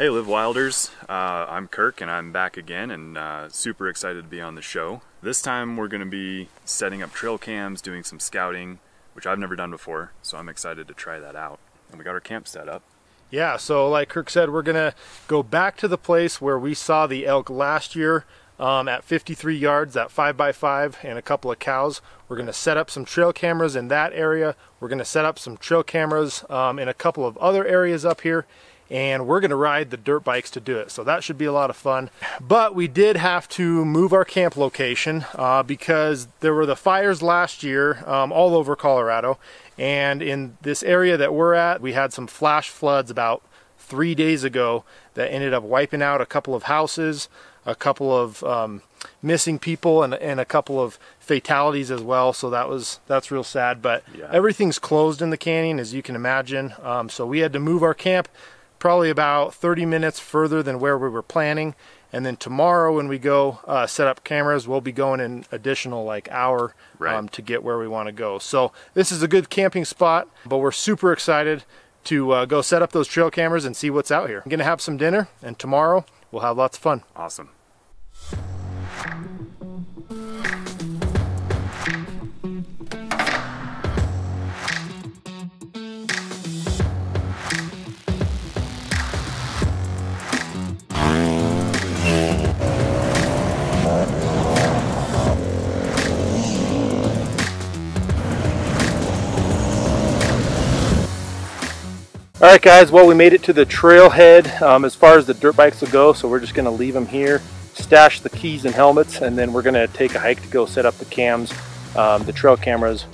Hey Live Wilders, I'm Kirk and I'm back again and super excited to be on the show. This time we're going to be setting up trail cams, doing some scouting, which I've never done before, so I'm excited to try that out. And we got our camp set up. Yeah, so like Kirk said, we're going to go back to the place where we saw the elk last year at 53 yards, that 5x5 and a couple of cows. We're going to set up some trail cameras in that area. We're going to set up some trail cameras in a couple of other areas up here. And we're going to ride the dirt bikes to do it. So that should be a lot of fun. But we did have to move our camp location because there were the fires last year all over Colorado. And in this area that we're at, we had some flash floods about 3 days ago that ended up wiping out a couple of houses, a couple of missing people, and a couple of fatalities as well. So that's real sad. But yeah, everything's closed in the canyon, as you can imagine. So we had to move our camp probably about 30 minutes further than where we were planning, and then tomorrow when we go set up cameras, we'll be going an additional like hour to get where we want to go. So this is a good camping spot, but we're super excited to go set up those trail cameras and see what's out here. I'm gonna have some dinner, and tomorrow we'll have lots of fun. Awesome. Alright guys, well, we made it to the trailhead as far as the dirt bikes will go, so we're just going to leave them here, stash the keys and helmets, and then we're going to take a hike to go set up the cams, the trail cameras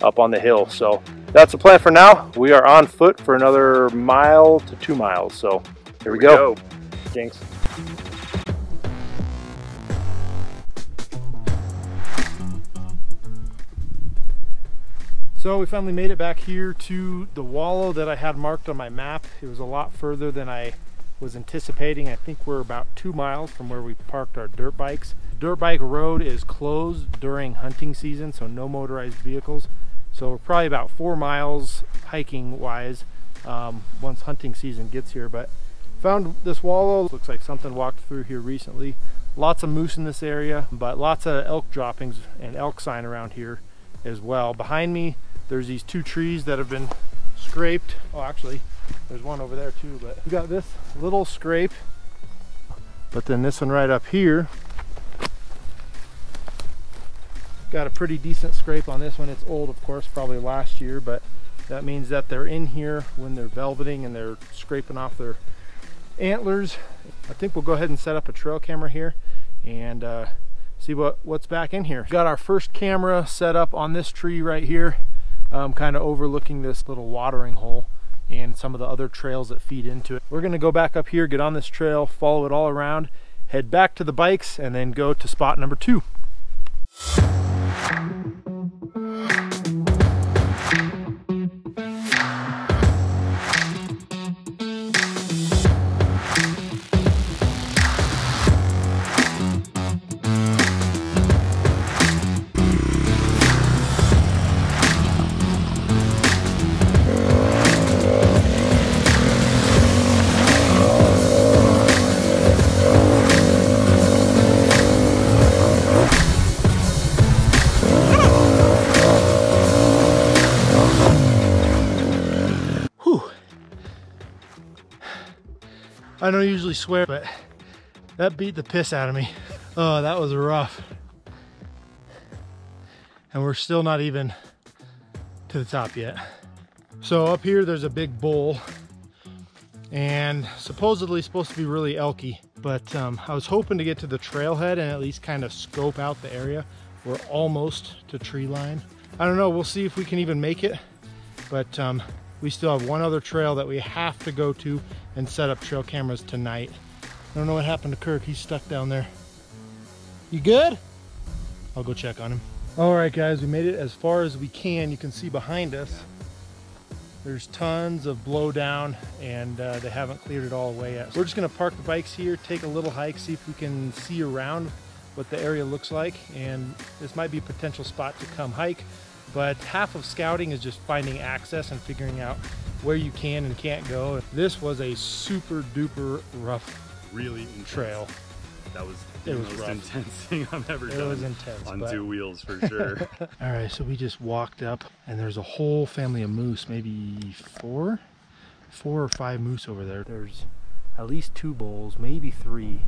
up on the hill. So that's the plan for now. We are on foot for another mile to 2 miles, so here we go. Jinx. So we finally made it back here to the wallow that I had marked on my map. It was a lot further than I was anticipating. I think we're about 2 miles from where we parked our dirt bikes. Dirt bike road is closed during hunting season, so no motorized vehicles. So we're probably about 4 miles hiking wise once hunting season gets here. But found this wallow. Looks like something walked through here recently. Lots of moose in this area, but lots of elk droppings and elk sign around here as well. Behind me, there's these 2 trees that have been scraped. Oh, actually, there's one over there too, but we got this little scrape. But then this one right up here, got a pretty decent scrape on this one. It's old, of course, probably last year, but that means that they're in here when they're velveting and they're scraping off their antlers. I think we'll go ahead and set up a trail camera here and see what's back in here. Got our first camera set up on this tree right here, kind of overlooking this little watering hole and some of the other trails that feed into it. We're gonna go back up here, get on this trail, follow it all around, head back to the bikes, and then go to spot number 2. I don't usually swear, but that beat the piss out of me. Oh, that was rough. And we're still not even to the top yet. So up here, there's a big bowl and supposedly supposed to be really elky, but I was hoping to get to the trailhead and at least kind of scope out the area. We're almost to tree line. I don't know, we'll see if we can even make it, but we still have one other trail that we have to go to and set up trail cameras tonight. I don't know what happened to Kirk. He's stuck down there. You good? I'll go check on him. All right, guys, we made it as far as we can. You can see behind us, there's tons of blowdown, and they haven't cleared it all away yet. So we're just gonna park the bikes here, take a little hike, see if we can see around what the area looks like, and this might be a potential spot to come hike. but half of scouting is just finding access and figuring out where you can and can't go. This was a super duper rough Really intense trail. That was the most rough. Intense thing I've ever done. It was intense. On two wheels for sure. All right, so we just walked up and there's a whole family of moose, maybe four or five moose over there. There's at least 2 bulls, maybe 3,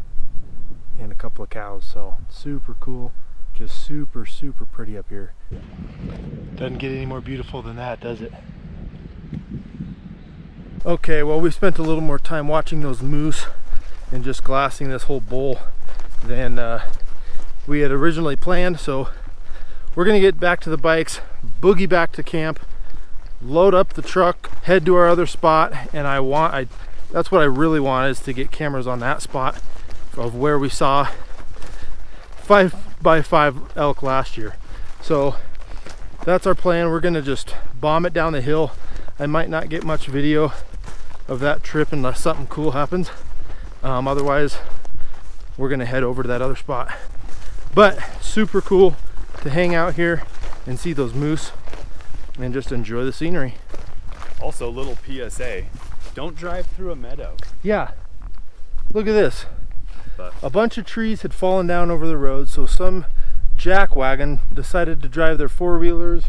and a couple of cows. So super cool, just super pretty up here. Doesn't get any more beautiful than that, does it? Okay, well, we spent a little more time watching those moose and just glassing this whole bowl than we had originally planned. So we're gonna get back to the bikes, boogie back to camp, load up the truck, head to our other spot, and that's what I really want, is to get cameras on that spot of where we saw 5x5 elk last year. So that's our plan. We're gonna just bomb it down the hill. I might not get much video of that trip unless something cool happens. Otherwise, we're gonna head over to that other spot. But super cool to hang out here and see those moose and just enjoy the scenery. Also, little PSA, don't drive through a meadow. Yeah, look at this. A bunch of trees had fallen down over the road, so some jackwagon decided to drive their 4-wheelers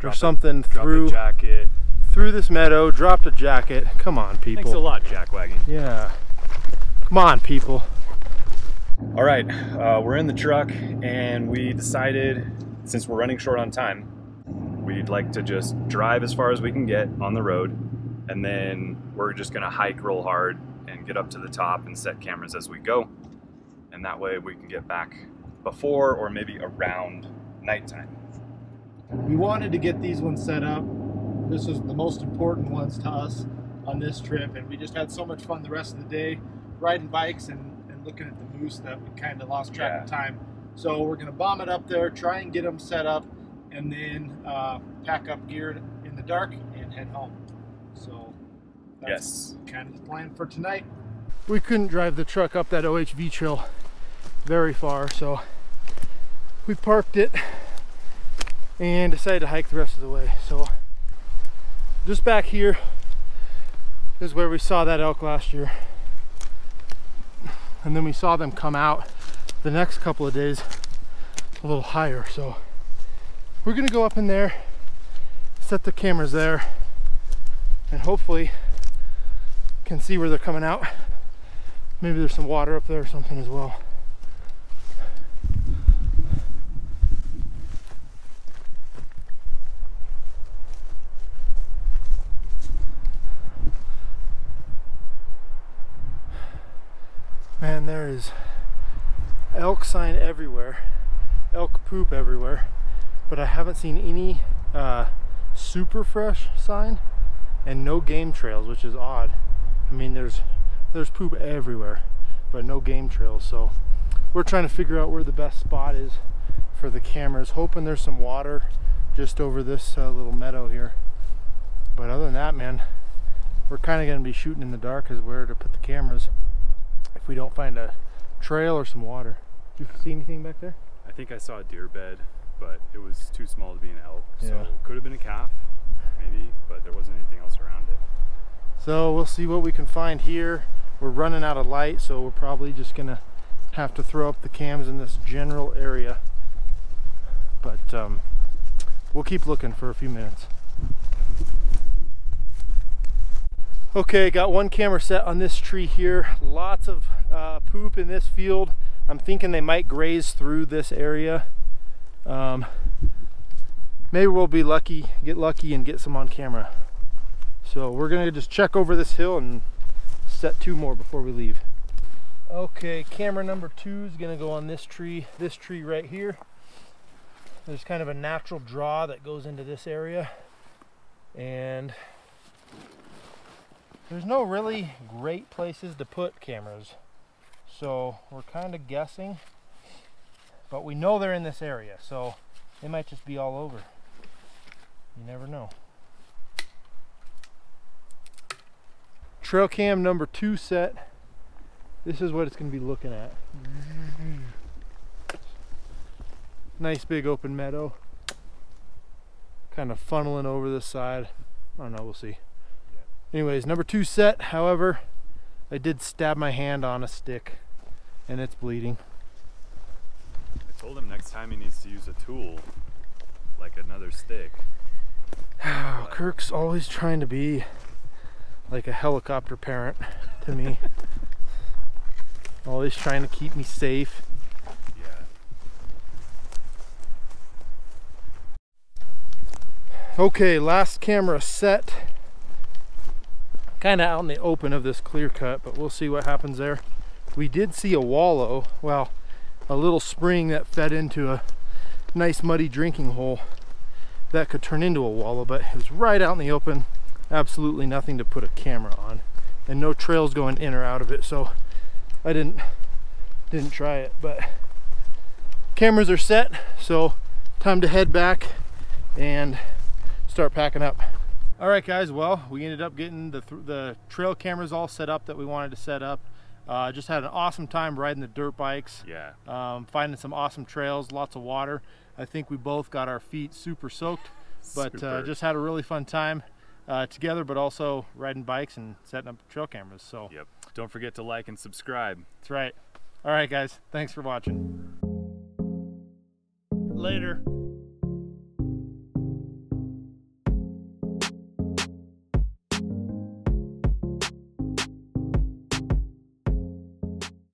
or something through this meadow, dropped a jacket. Come on, people. Thanks a lot, jackwagon. Yeah. Come on, people. All right, we're in the truck and we decided, since we're running short on time, we'd like to just drive as far as we can get on the road, and then we're just gonna hike real hard and get up to the top and set cameras as we go. And that way we can get back before or maybe around nighttime. We wanted to get these ones set up. This was the most important ones to us on this trip, and we just had so much fun the rest of the day riding bikes and looking at the moose that we kind of lost track of time. So we're gonna bomb it up there, try and get them set up, and then pack up gear in the dark and head home. So that's kind of the plan for tonight. We couldn't drive the truck up that OHV trail very far, so we parked it and decided to hike the rest of the way. So just back here is where we saw that elk last year. And then we saw them come out the next couple of days a little higher. So we're gonna go up in there, set the cameras there, and hopefully can see where they're coming out. Maybe there's some water up there or something as well. Man, there is elk sign everywhere, elk poop everywhere, but I haven't seen any super fresh sign and no game trails, which is odd. I mean, there's poop everywhere, but no game trails. So we're trying to figure out where the best spot is for the cameras, hoping there's some water just over this little meadow here. But other than that, man, we're kind of going to be shooting in the dark as where to put the cameras if we don't find a trail or some water. Did you see anything back there? I think I saw a deer bed, but it was too small to be an elk. Yeah. So it could have been a calf, maybe, but there wasn't anything else around it. So we'll see what we can find here. We're running out of light, so we're probably just gonna have to throw up the cams in this general area. But we'll keep looking for a few minutes. Okay, got one camera set on this tree here. Lots of poop in this field. I'm thinking they might graze through this area. Maybe we'll be lucky, get lucky and get some on camera. So we're gonna just check over this hill and set 2 more before we leave. Okay, camera number 2 is gonna go on this tree right here. There's kind of a natural draw that goes into this area, and there's no really great places to put cameras. So we're kind of guessing, but we know they're in this area, so they might just be all over. You never know. Trail cam number 2 set. This is what it's going to be looking at. Nice big open meadow. kind of funneling over this side. I don't know, we'll see. Anyways, number 2 set, however, I did stab my hand on a stick and it's bleeding. I told him next time he needs to use a tool, like another stick. Kirk's always trying to be like a helicopter parent to me. Always trying to keep me safe. Yeah. Okay, last camera set. Kind of out in the open of this clear cut, but we'll see what happens there. We did see a wallow, well, a little spring that fed into a nice muddy drinking hole that could turn into a wallow, but it was right out in the open. Absolutely nothing to put a camera on, and no trails going in or out of it, so I didn't try it. But cameras are set, so time to head back and start packing up. All right, guys, well, we ended up getting the trail cameras all set up that we wanted to set up. Just had an awesome time riding the dirt bikes. Yeah. Finding some awesome trails, lots of water. I think we both got our feet super soaked, but just had a really fun time together, but also riding bikes and setting up trail cameras. So Yep. Don't forget to like and subscribe. that's right. All right, guys, thanks for watching. Later.